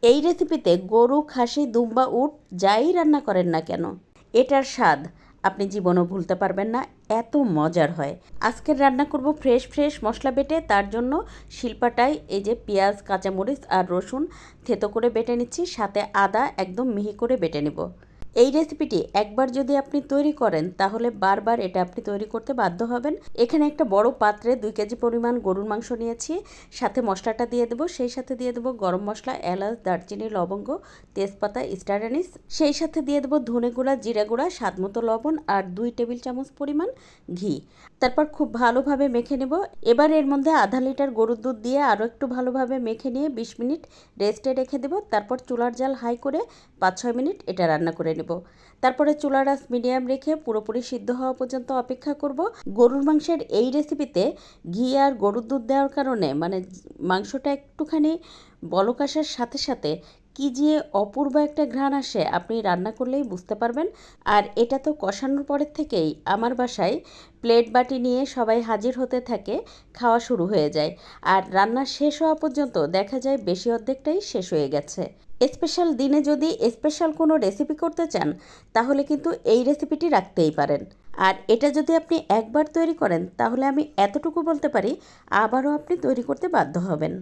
এই রেসিপিতে গরু, খাসি, দুম্বা, উট যাই রান্না করেন না কেন, এটার স্বাদ আপনি জীবনও ভুলতে পারবেন না, এত মজার হয়। আজকের রান্না করব ফ্রেশ ফ্রেশ মশলা বেটে। তার জন্য শিলপাটায় এই যে পেঁয়াজ, কাঁচামরিচ আর রসুন থেতো করে বেটে নিচ্ছি, সাথে আদা একদম মিহি করে বেটে নেব। এই রেসিপিটি একবার যদি আপনি তৈরি করেন তাহলে বারবার এটা আপনি তৈরি করতে বাধ্য হবেন। এখানে একটা বড় পাত্রে 2 কেজি পরিমাণ গরুর মাংস নিয়েছি, সাথে মশলাটা দিয়ে দেবো। সেই সাথে দিয়ে দেবো গরম মশলা, এলাচ, দারচিনি, লবঙ্গ, তেজপাতা, স্টার অ্যানিস। সেই সাথে দিয়ে দেবো ধনে গুঁড়া, জিরা গুঁড়া, স্বাদমতো লবণ আর 2 টেবিল চামচ পরিমাণ ঘি। তারপর খুব ভালোভাবে মেখে নেব। এবার এর মধ্যে আধা লিটার গরুর দুধ দিয়ে আরও একটু ভালোভাবে মেখে নিয়ে 20 মিনিট রেস্টে রেখে দেব। তারপর চুলার জাল হাই করে 5-6 মিনিট এটা রান্না করে নেব। তারপরে চুলার আঁচ মিডিয়াম রেখে পুরোপুরি সিদ্ধ হওয়া পর্যন্ত অপেক্ষা করব। গরুর মাংসের এই রেসিপিতে ঘি আর গরুর দুধ দেওয়ার কারণে মাংসটা একটুখানি বলক আসার সাথে সাথে কি যে অপূর্ব একটা ঘ্রাণ আসে, আপনি রান্না করলেই বুঝতে পারবেন। আর এটা তো কষানোর পরের থেকেই আমার বাসায় প্লেট বাটি নিয়ে সবাই হাজির হতে থাকে, খাওয়া শুরু হয়ে যায়। আর রান্না শেষ হওয়া পর্যন্ত দেখা যায় বেশি অর্ধেকটাই শেষ হয়ে গেছে। স্পেশাল দিনে যদি স্পেশাল কোনো রেসিপি করতে চান তাহলে কিন্তু এই রেসিপিটি রাখতেই পারেন। আর এটা যদি আপনি একবার তৈরি করেন তাহলে আমি এতটুকু বলতে পারি, আবারও আপনি তৈরি করতে বাধ্য হবেন।